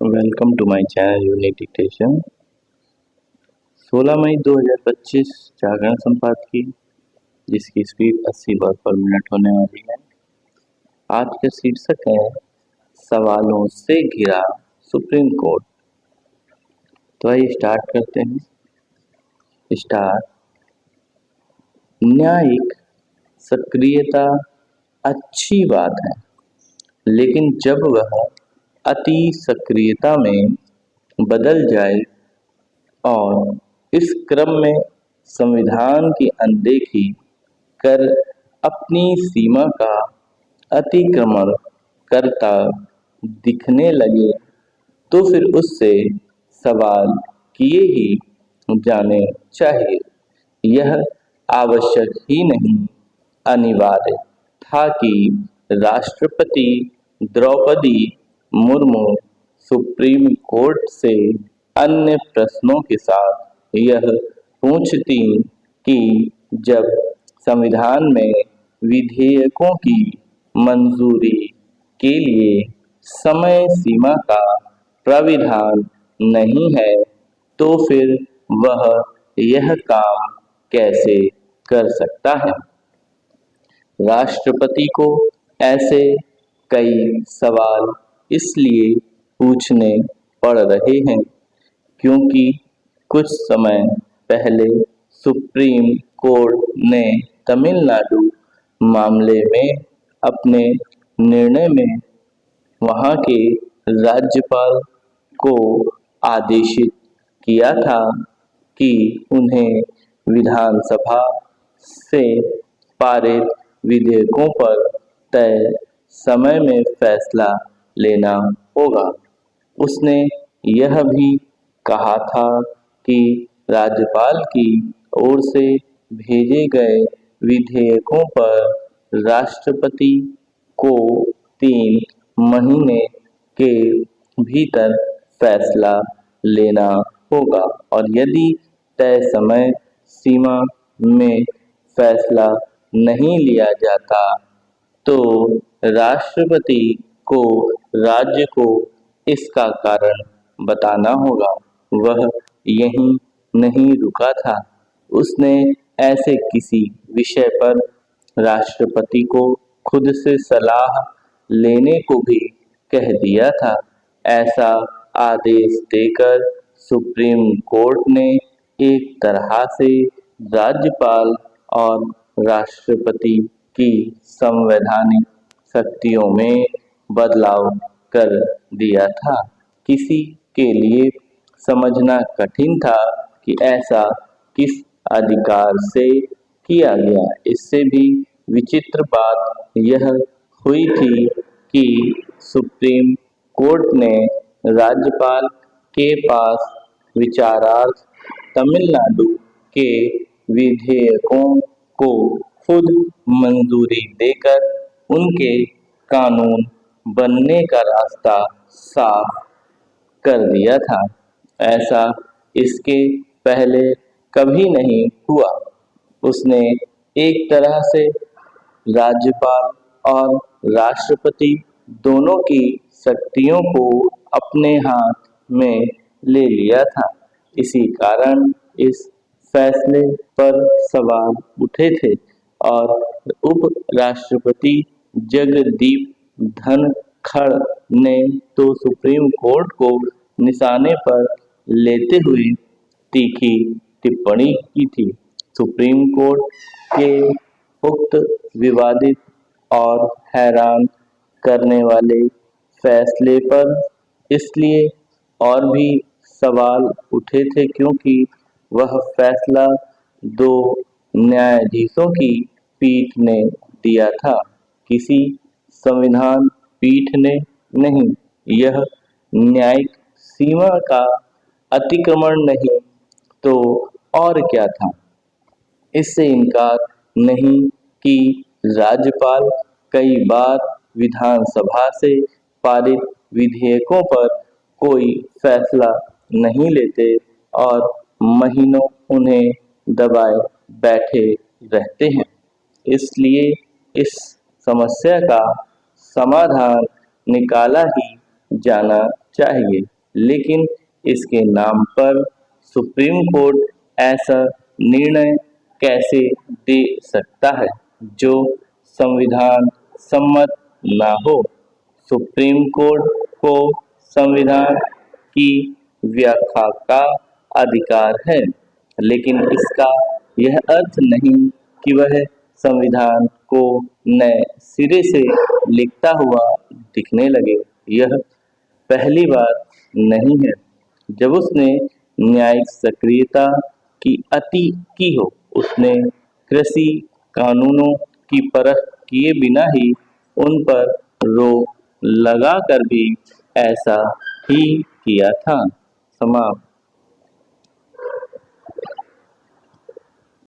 Welcome to my channel unique dictation. 16 मई 2025 जागरण संपादकीय, जिसकी स्पीड 80 वर्ड पर मिनट होने वाली है। आज का शीर्षक है सवालों से घिरा सुप्रीम कोर्ट। तो आइए स्टार्ट करते हैं। स्टार्ट। न्यायिक सक्रियता अच्छी बात है, लेकिन जब वह अति सक्रियता में बदल जाए और इस क्रम में संविधान की अनदेखी कर अपनी सीमा का अतिक्रमण करता दिखने लगे, तो फिर उससे सवाल किए ही जाने चाहिए। यह आवश्यक ही नहीं, अनिवार्य था कि राष्ट्रपति द्रौपदी मुर्मू सुप्रीम कोर्ट से अन्य प्रश्नों के साथ यह पूछती कि जब संविधान में विधेयकों की मंजूरी के लिए समय सीमा का प्राविधान नहीं है, तो फिर वह यह काम कैसे कर सकता है। राष्ट्रपति को ऐसे कई सवाल इसलिए पूछने पड़ रहे हैं क्योंकि कुछ समय पहले सुप्रीम कोर्ट ने तमिलनाडु मामले में अपने निर्णय में वहां के राज्यपाल को आदेशित किया था कि उन्हें विधानसभा से पारित विधेयकों पर तय समय में फैसला लेना होगा। उसने यह भी कहा था कि राज्यपाल की ओर से भेजे गए विधेयकों पर राष्ट्रपति को 3 महीने के भीतर फैसला लेना होगा और यदि तय समय सीमा में फैसला नहीं लिया जाता तो राष्ट्रपति को राज्य को इसका कारण बताना होगा। वह यहीं नहीं रुका था, उसने ऐसे किसी विषय पर राष्ट्रपति को खुद से सलाह लेने को भी कह दिया था। ऐसा आदेश देकर सुप्रीम कोर्ट ने एक तरह से राज्यपाल और राष्ट्रपति की संवैधानिक शक्तियों में बदलाव कर दिया था। किसी के लिए समझना कठिन था कि ऐसा किस अधिकार से किया गया। इससे भी विचित्र बात यह हुई थी कि सुप्रीम कोर्ट ने राज्यपाल के पास विचारार्थ तमिलनाडु के विधेयकों को खुद मंजूरी देकर उनके कानून बनने का रास्ता साफ कर दिया था। ऐसा इसके पहले कभी नहीं हुआ। उसने एक तरह से राज्यपाल और राष्ट्रपति दोनों की शक्तियों को अपने हाथ में ले लिया था। इसी कारण इस फैसले पर सवाल उठे थे और उप राष्ट्रपति जगदीप धनखड़ ने तो सुप्रीम कोर्ट को निशाने पर लेते हुए तीखी टिप्पणी की थी। सुप्रीम कोर्ट के उक्त विवादित और हैरान करने वाले फैसले पर इसलिए और भी सवाल उठे थे क्योंकि वह फैसला 2 न्यायाधीशों की पीठ ने दिया था, किसी संविधान पीठ ने नहीं। यह न्यायिक सीमा का अतिक्रमण नहीं तो और क्या था। इससे इनकार नहीं कि राज्यपाल कई बार विधानसभा से पारित विधेयकों पर कोई फैसला नहीं लेते और महीनों उन्हें दबाए बैठे रहते हैं। इसलिए इस समस्या का समाधान निकाला ही जाना चाहिए। लेकिन इसके नाम पर सुप्रीम कोर्ट ऐसा निर्णय कैसे दे सकता है जो संविधान सम्मत ना हो। सुप्रीम कोर्ट को संविधान की व्याख्या का अधिकार है, लेकिन इसका यह अर्थ नहीं कि वह संविधान को नए सिरे से लिखता हुआ दिखने लगे। यह पहली बार नहीं है जब उसने न्यायिक सक्रियता की अति की हो। उसने कृषि कानूनों की परख किए बिना ही उन पर रोक लगाकर भी ऐसा ही किया था। समाप्त।